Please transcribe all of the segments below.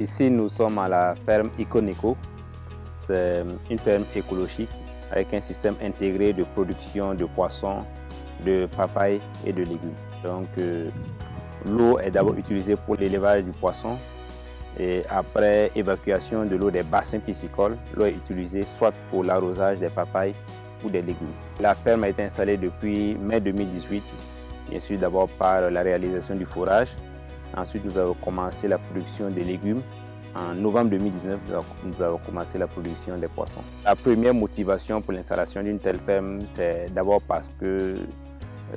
Ici, nous sommes à la ferme Iconeco. C'est une ferme écologique avec un système intégré de production de poissons, de papayes et de légumes. Donc, l'eau est d'abord utilisée pour l'élevage du poisson et après évacuation de l'eau des bassins piscicoles, l'eau est utilisée soit pour l'arrosage des papayes ou des légumes. La ferme a été installée depuis mai 2018, bien sûr d'abord par la réalisation du fourrage. Ensuite, nous avons commencé la production des légumes. En novembre 2019, nous avons commencé la production des poissons. La première motivation pour l'installation d'une telle ferme, c'est d'abord parce que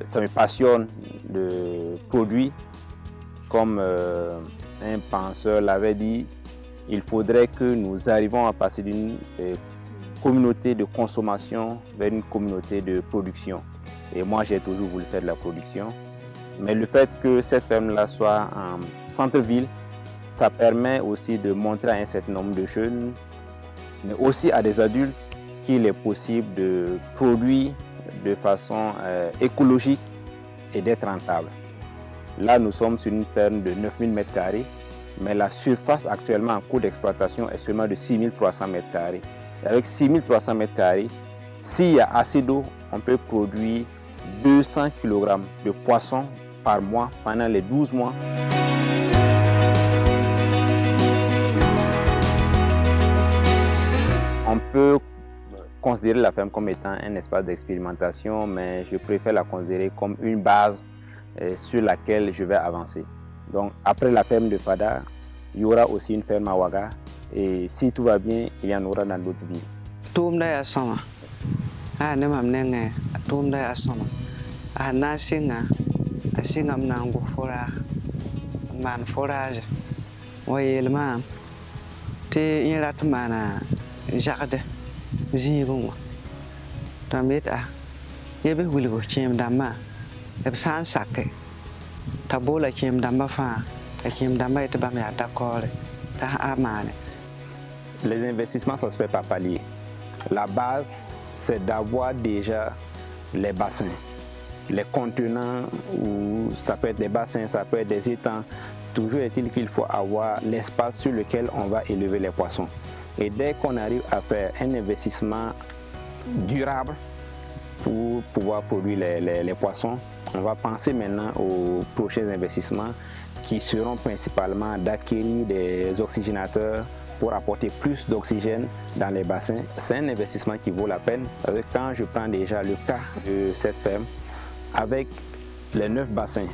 ça me passionne de produits. Comme un penseur l'avait dit, il faudrait que nous arrivions à passer d'une communauté de consommation vers une communauté de production. Et moi, j'ai toujours voulu faire de la production. Mais le fait que cette ferme-là soit en centre-ville, ça permet aussi de montrer à un certain nombre de jeunes, mais aussi à des adultes, qu'il est possible de produire de façon écologique et d'être rentable. Là, nous sommes sur une ferme de 9000 m², mais la surface actuellement en cours d'exploitation est seulement de 6300 m². Et avec 6300 m², s'il y a assez d'eau, on peut produire 200 kg de poissons par mois pendant les 12 mois. On peut considérer la ferme comme étant un espace d'expérimentation, mais je préfère la considérer comme une base sur laquelle je vais avancer. Donc après la ferme de Fada, il y aura aussi une ferme à Ouaga et si tout va bien, il y en aura dans d'autres villes. Asingam nangu fora man forage wayelma te irat mana jardin zigungo tameta yebe wilgo chem dama eb san sakke tabola chem dama fa ta chem dama et bam ya d'accord ta amane. Les investissements, ça se fait par palier. La base, c'est d'avoir déjà les bassins, les contenants, ou ça peut être des bassins, ça peut être des étangs. Toujours est-il qu'il faut avoir l'espace sur lequel on va élever les poissons. Et dès qu'on arrive à faire un investissement durable pour pouvoir produire les poissons, on va penser maintenant aux prochains investissements qui seront principalement d'acquérir des oxygénateurs pour apporter plus d'oxygène dans les bassins. C'est un investissement qui vaut la peine. Parce que quand je prends déjà le cas de cette ferme, avec les 9 bassins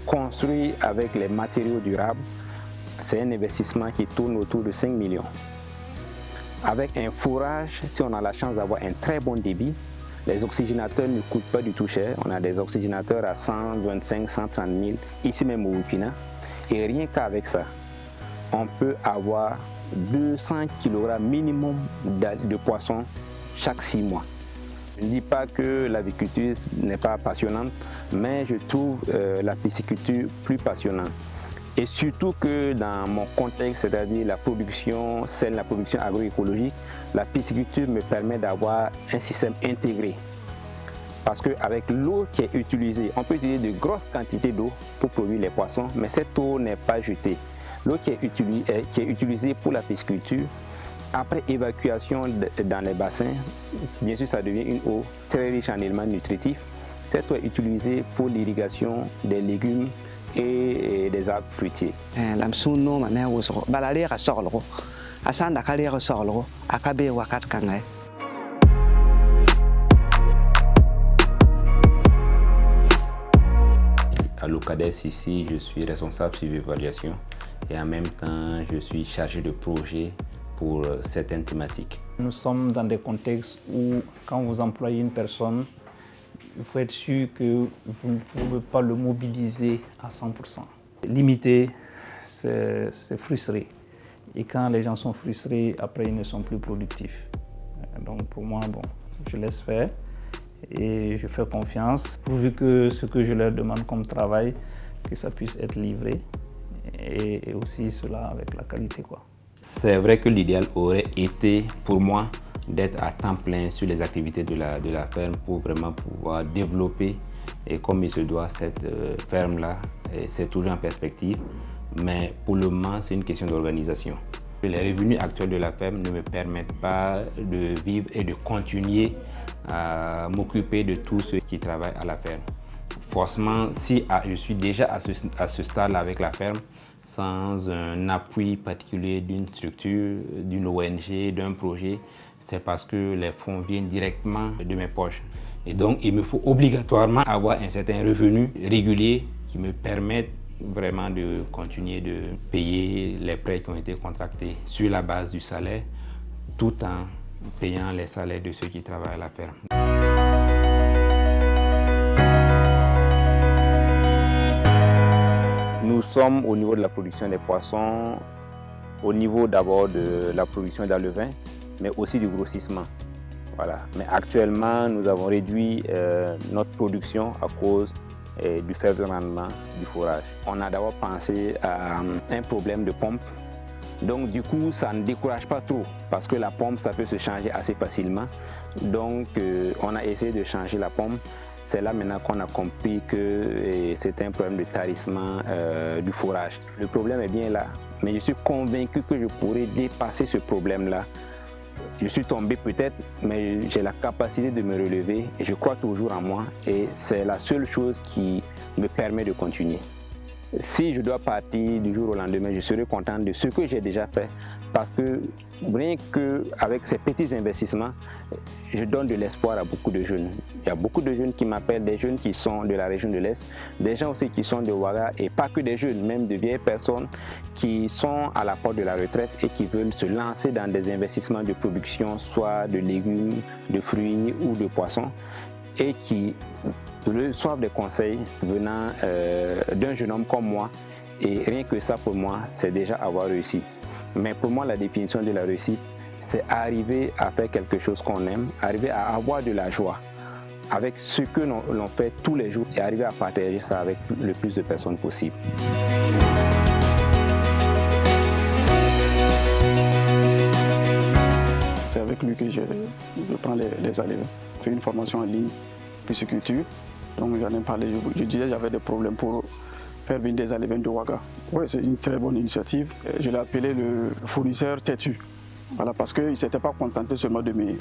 construits avec les matériaux durables, c'est un investissement qui tourne autour de 5 millions. Avec un fourrage, si on a la chance d'avoir un très bon débit, les oxygénateurs ne coûtent pas du tout cher. On a des oxygénateurs à 125 130 000, ici même au Burkina. Et rien qu'avec ça, on peut avoir 200 kg minimum de poissons chaque 6 mois. Je ne dis pas que l'aviculture n'est pas passionnante, mais je trouve la pisciculture plus passionnante. Et surtout que dans mon contexte, c'est-à-dire la production saine, la production agroécologique, la pisciculture me permet d'avoir un système intégré. Parce qu'avec l'eau qui est utilisée, on peut utiliser de grosses quantités d'eau pour produire les poissons, mais cette eau n'est pas jetée. L'eau qui est utilisée pour la pisciculture, après évacuation dans les bassins, bien sûr ça devient une eau très riche en éléments nutritifs. Cette eau est utilisée pour l'irrigation des légumes et des arbres fruitiers. À l'OCADES ici, je suis responsable suivi évaluation et en même temps, je suis chargé de projet pour certaines thématiques. Nous sommes dans des contextes où, quand vous employez une personne, il faut être sûr que vous ne pouvez pas le mobiliser à 100%. Limiter, c'est frustré. Et quand les gens sont frustrés, après ils ne sont plus productifs. Donc pour moi, bon, je laisse faire et je fais confiance, pourvu que ce que je leur demande comme travail, que ça puisse être livré et aussi cela avec la qualité, quoi. C'est vrai que l'idéal aurait été pour moi d'être à temps plein sur les activités de la ferme pour vraiment pouvoir développer et comme il se doit cette ferme-là. C'est toujours en perspective. Mais pour le moment, c'est une question d'organisation. Les revenus actuels de la ferme ne me permettent pas de vivre et de continuer à m'occuper de tous ceux qui travaillent à la ferme. Forcément, si je suis déjà à ce stade avec la ferme, sans un appui particulier d'une structure, d'une ONG, d'un projet, c'est parce que les fonds viennent directement de mes poches. Et donc, il me faut obligatoirement avoir un certain revenu régulier qui me permette vraiment de continuer de payer les prêts qui ont été contractés sur la base du salaire, tout en payant les salaires de ceux qui travaillent à la ferme. Nous sommes au niveau de la production des poissons, au niveau d'abord de la production d'alevins, mais aussi du grossissement. Voilà. Mais actuellement, nous avons réduit notre production à cause du faible rendement du fourrage. On a d'abord pensé à un problème de pompe. Donc du coup, ça ne décourage pas trop parce que la pompe, ça peut se changer assez facilement. Donc on a essayé de changer la pompe. C'est là maintenant qu'on a compris que c'est un problème de tarissement du fourrage. Le problème est bien là, mais je suis convaincu que je pourrais dépasser ce problème-là. Je suis tombé peut-être, mais j'ai la capacité de me relever et je crois toujours en moi et c'est la seule chose qui me permet de continuer. Si je dois partir du jour au lendemain, je serai content de ce que j'ai déjà fait parce que rien qu'avec ces petits investissements, je donne de l'espoir à beaucoup de jeunes. Il y a beaucoup de jeunes qui m'appellent, des jeunes qui sont de la région de l'Est, des gens aussi qui sont de Ouaga et pas que des jeunes, même de vieilles personnes qui sont à la porte de la retraite et qui veulent se lancer dans des investissements de production, soit de légumes, de fruits ou de poissons et qui reçoivent des conseils venant d'un jeune homme comme moi et rien que ça pour moi c'est déjà avoir réussi. Mais pour moi la définition de la réussite c'est arriver à faire quelque chose qu'on aime, arriver à avoir de la joie avec ce que l'on fait tous les jours et arriver à partager ça avec le plus de personnes possible. C'est avec lui que je prends les alevins. Je fais une formation en ligne, pisciculture. Donc j'en ai parlé, je disais j'avais des problèmes pour faire venir des alevins de Ouaga. Oui, c'est une très bonne initiative. Je l'ai appelé le fournisseur têtu. Voilà, parce qu'il ne s'était pas contenté seulement de me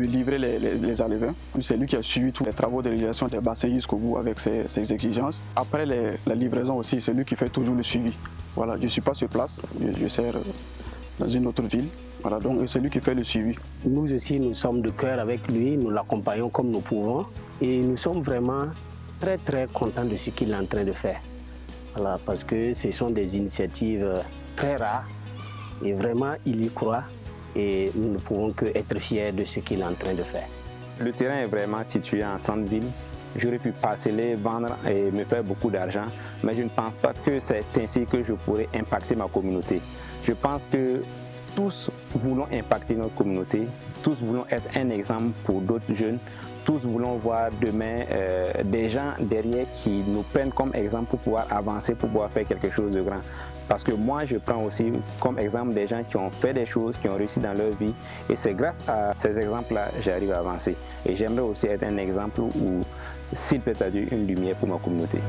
livrer les alevins. C'est lui qui a suivi tous les travaux de réalisation des bassins jusqu'au bout avec ses exigences. Après la livraison aussi, c'est lui qui fait toujours le suivi. Voilà, je ne suis pas sur place, je sers dans une autre ville. Voilà, donc c'est lui qui fait le suivi. Nous aussi, nous sommes de cœur avec lui, nous l'accompagnons comme nous pouvons et nous sommes vraiment très contents de ce qu'il est en train de faire. Voilà, parce que ce sont des initiatives très rares et vraiment il y croit et nous ne pouvons que être fiers de ce qu'il est en train de faire. Le terrain est vraiment situé en centre-ville. J'aurais pu parceller, vendre et me faire beaucoup d'argent, mais je ne pense pas que c'est ainsi que je pourrais impacter ma communauté. Je pense que tous voulons impacter notre communauté, tous voulons être un exemple pour d'autres jeunes, tous voulons voir demain des gens derrière qui nous prennent comme exemple pour pouvoir avancer, pour pouvoir faire quelque chose de grand. Parce que moi, je prends aussi comme exemple des gens qui ont fait des choses, qui ont réussi dans leur vie. Et c'est grâce à ces exemples-là que j'arrive à avancer. Et j'aimerais aussi être un exemple où, s'il peut être une lumière pour ma communauté.